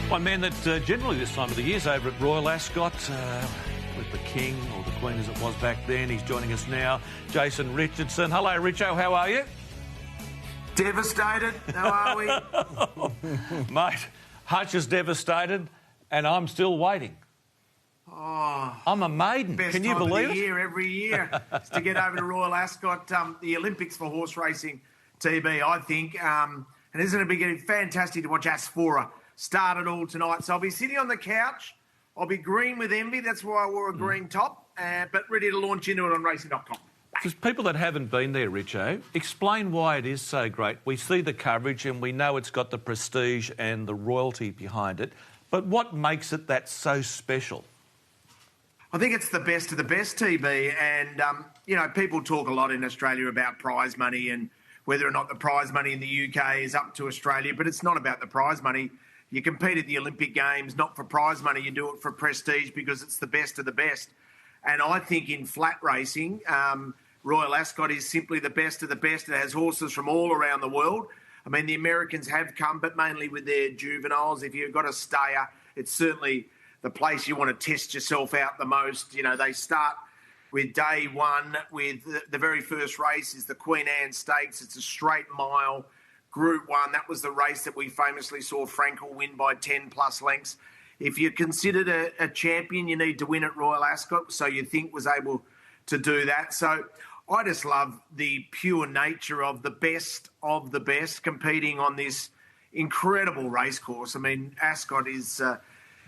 One man that generally this time of the year is over at Royal Ascot with the King, or the Queen as it was back then. He's joining us now, Jason Richardson. Hello, Richo, how are you? Devastated. How are we? Mate, Hutch is devastated and I'm still waiting. Oh, I'm a maiden. Best Can you time believe of the it? year every year is to get over to Royal Ascot, the Olympics for horse racing, TB, I think. And isn't it be fantastic to watch Asphora start it all tonight? So I'll be sitting on the couch. I'll be green with envy. That's why I wore a green top, but ready to launch into it on racing.com. For people that haven't been there, Richo, explain why it is so great. We see the coverage and we know it's got the prestige and the royalty behind it, but what makes it that so special? I think it's the best of the best, TB, and, people talk a lot in Australia about prize money and whether or not the prize money in the UK is up to Australia, but it's not about the prize money. You compete at the Olympic Games not for prize money, you do it for prestige because it's the best of the best. And I think in flat racing, Royal Ascot is simply the best of the best. It has horses from all around the world. I mean, the Americans have come, but mainly with their juveniles. If you've got a stayer, it's certainly the place you want to test yourself out the most. You know, they start with day one with the very first race is the Queen Anne Stakes. It's a straight mile, Group 1. That was the race that we famously saw Frankel win by 10-plus lengths. If you're considered a champion, you need to win at Royal Ascot, so you think was able to do that. So I just love the pure nature of the best competing on this incredible racecourse. I mean, Ascot is,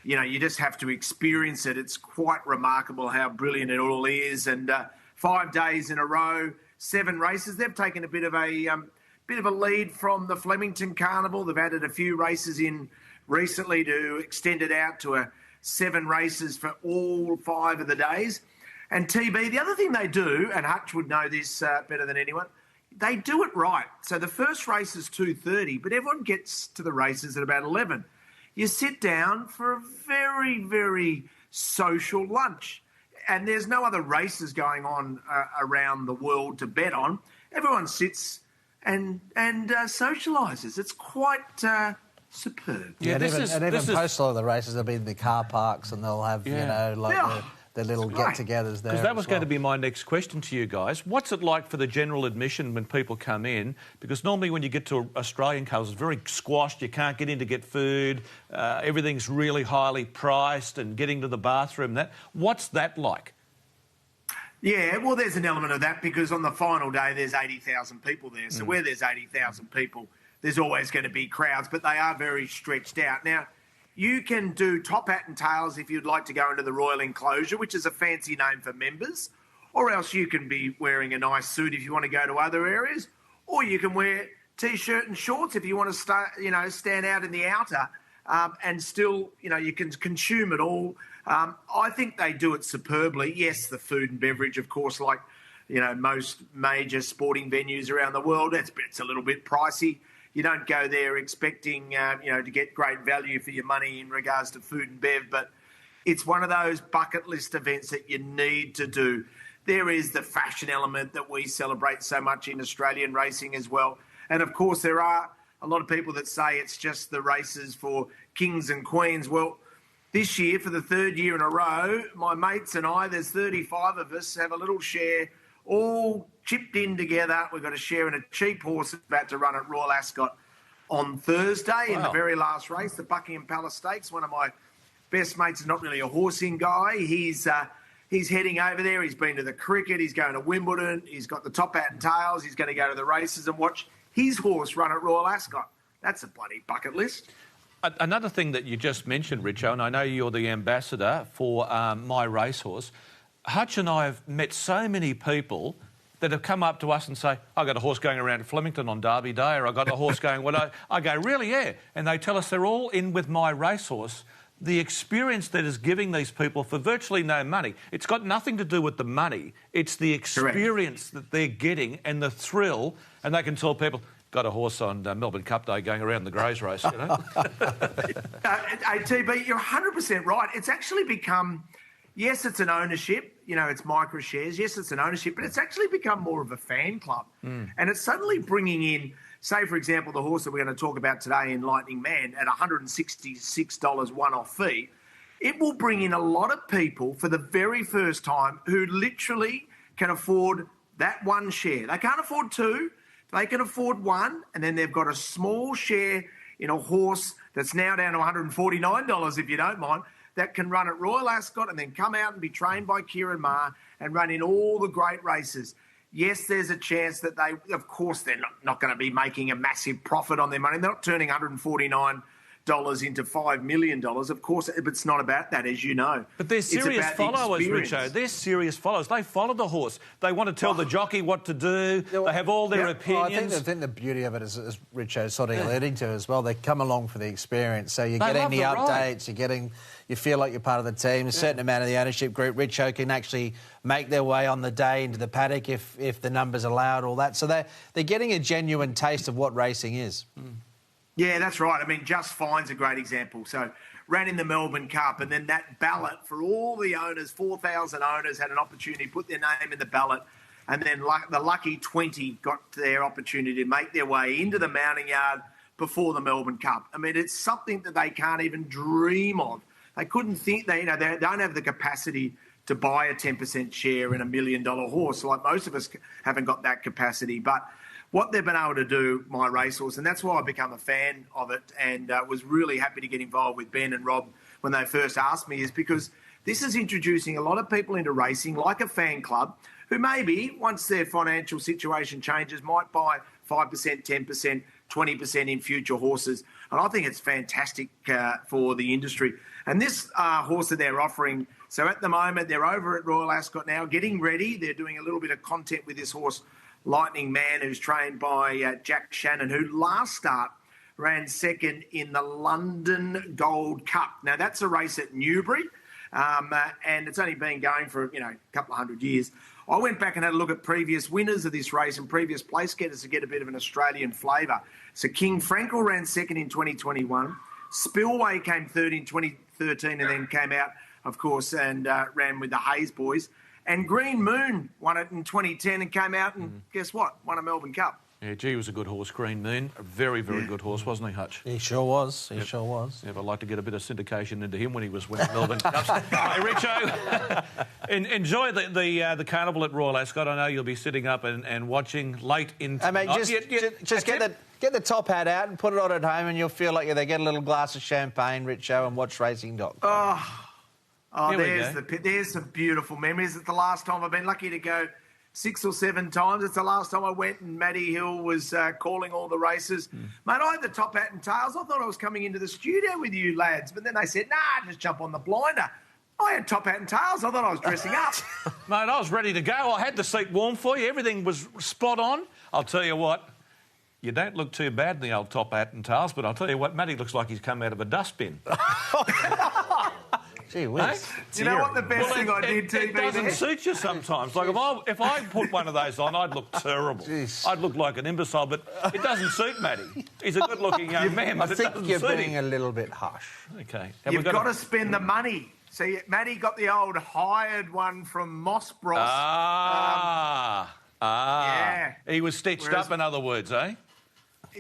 you just have to experience it. It's quite remarkable how brilliant it all is. And 5 days in a row, 7 races. They've taken a bit of a lead from the Flemington Carnival. They've added a few races in recently to extend it out to 7 races for all 5 of the days. And TB, the other thing they do, and Hutch would know this better than anyone, they do it right. So the first race is 2:30, but everyone gets to the races at about 11. You sit down for a very, very social lunch. And there's no other races going on around the world to bet on. Everyone sits and socialises. It's quite superb. Yeah, even post a lot of the races, they'll be in the car parks and they'll have, their little get-togethers there. Because that was going to be my next question to you guys. What's it like for the general admission when people come in? Because normally when you get to Australian cars, it's very squashed. You can't get in to get food. Everything's really highly priced, and getting to the bathroom. What's that like? Yeah, well, there's an element of that because on the final day there's 80,000 people there. So where there's 80,000 people, there's always going to be crowds, but they are very stretched out. Now, you can do top hat and tails if you'd like to go into the Royal Enclosure, which is a fancy name for members, or else you can be wearing a nice suit if you want to go to other areas, or you can wear T-shirt and shorts if you want to stand out in the outer and still, you can consume it all. I think they do it superbly. Yes, the food and beverage, of course, like, most major sporting venues around the world, it's a little bit pricey. You don't go there expecting, to get great value for your money in regards to food and bev, but it's one of those bucket list events that you need to do. There is the fashion element that we celebrate so much in Australian racing as well. And, of course, there are a lot of people that say it's just the races for kings and queens. Well, this year, for the 3rd year in a row, my mates and I, there's 35 of us, have a little share, all chipped in together. We've got a share in a cheap horse that's about to run at Royal Ascot on Thursday in the very last race, the Buckingham Palace Stakes. One of my best mates is not really a horsing guy. He's heading over there. He's been to the cricket. He's going to Wimbledon. He's got the top hat and tails. He's going to go to the races and watch his horse run at Royal Ascot. That's a bloody bucket list. Another thing that you just mentioned, Richo, and I know you're the ambassador for My Racehorse. Hutch and I have met so many people that have come up to us and say, I got a horse going around Flemington on Derby Day, or I got a horse going, I go, really, yeah. And they tell us they're all in with My Racehorse. The experience that is giving these people for virtually no money, it's got nothing to do with the money. It's the experience that they're getting and the thrill, and they can tell people, got a horse on Melbourne Cup Day going around the Greys race, TB, you're 100% right. It's actually become... Yes, it's an ownership, it's micro shares. Yes, it's an ownership, but it's actually become more of a fan club. And it's suddenly bringing in say, for example, the horse that we're going to talk about today in Lightning Mann at $166 one-off fee, it will bring in a lot of people for the very first time who literally can afford that one share. They can't afford two, they can afford one, and then they've got a small share in a horse that's now down to $149, if you don't mind, that can run at Royal Ascot and then come out and be trained by Kieran Maher and run in all the great races. Yes, there's a chance that of course, they're not going to be making a massive profit on their money. They're not turning $149 into $5 million. Of course, it's not about that, as you know. But they're serious followers, Richo. They're serious followers. They follow the horse. They want to tell the jockey what to do. They have all their opinions. I think the beauty of it is Richo's sort of alluding to as well. They come along for the experience. So you're getting the updates. You feel like you're part of the team. A certain amount of the ownership group, Richo, can actually make their way on the day into the paddock if the numbers allowed, all that. So they're getting a genuine taste of what racing is. Mm. Yeah, that's right. I mean, Just Fine's a great example. So ran in the Melbourne Cup, and then that ballot for all the owners, 4,000 owners had an opportunity to put their name in the ballot, and then the lucky 20 got their opportunity to make their way into the mounting yard before the Melbourne Cup. I mean, it's something that they can't even dream of. They couldn't think, they don't have the capacity to buy a 10% share in $1 million horse. Like most of us haven't got that capacity, but what they've been able to do, My Racehorse, and that's why I become a fan of it and was really happy to get involved with Ben and Rob when they first asked me, is because this is introducing a lot of people into racing, like a fan club, who maybe, once their financial situation changes, might buy 5%, 10%, 20% in future horses. And I think it's fantastic for the industry. And this horse that they're offering, so at the moment, they're over at Royal Ascot now, getting ready. They're doing a little bit of content with this horse, Lightning Mann, who's trained by Jack Shannon, who last start ran second in the London Gold Cup. Now, that's a race at Newbury, and it's only been going for, a couple of 100 years. I went back and had a look at previous winners of this race and previous place getters to get a bit of an Australian flavour. So King Frankel ran second in 2021. Spillway came third in 2013 and then came out, of course, and ran with the Hayes boys. And Green Moon won it in 2010 and came out and, guess what, won a Melbourne Cup. Yeah, gee, he was a good horse, Green Moon. A very, very good horse, wasn't he, Hutch? He sure was. He sure was. Yeah, I'd like to get a bit of syndication into him when he was winning Melbourne Cups. Hey, Richo, enjoy the carnival at Royal Ascot. I know you'll be sitting up and watching late into... Hey, mate, just get the top hat out and put it on at home and you'll feel like they get a little glass of champagne, Richo, and watch racing.com. There's some beautiful memories. It's the last time I've been lucky to go 6 or 7 times. It's the last time I went and Matty Hill was calling all the races. Mate, I had the top hat and tails. I thought I was coming into the studio with you lads, but then they said, nah, just jump on the blinder. I had top hat and tails. I thought I was dressing up. Mate, I was ready to go. I had the seat warm for you. Everything was spot on. I'll tell you what, you don't look too bad in the old top hat and tails, but I'll tell you what, Matty looks like he's come out of a dustbin. Gee whiz. You know what the best thing I did, TV? It doesn't suit you sometimes. Like, if I put one of those on, I'd look terrible. Jeez. I'd look like an imbecile, but it doesn't suit Matty. He's a good-looking young man, but I think you're being him. a little bit harsh. OK. You've got to spend the money. See, Matty got the old hired one from Moss Bros. Yeah. He was stitched up, in other words, eh?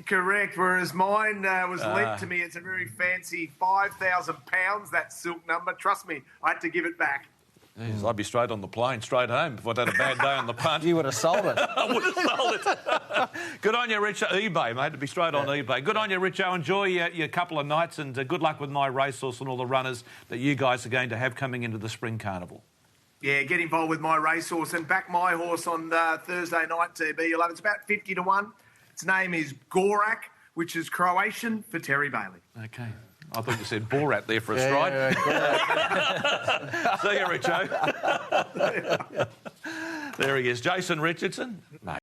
Correct, whereas mine was lent to me. It's a very fancy £5,000, that silk number. Trust me, I had to give it back. Jeez, I'd be straight on the plane, straight home if I'd had a bad day on the punt. You would have sold it. I would have sold it. Good on you, Richo. eBay, mate, to be straight on eBay. Good on you, Richo. Enjoy your couple of nights and good luck with My Racehorse and all the runners that you guys are going to have coming into the Spring Carnival. Yeah, get involved with My Racehorse and back my horse on Thursday night, TB. You'll have it's about 50 to 1. Its name is Gorak, which is Croatian for Terry Bailey. OK. I thought you said Borat there for a stride. See you, Richo. There he is, Jason Richardson. Mate.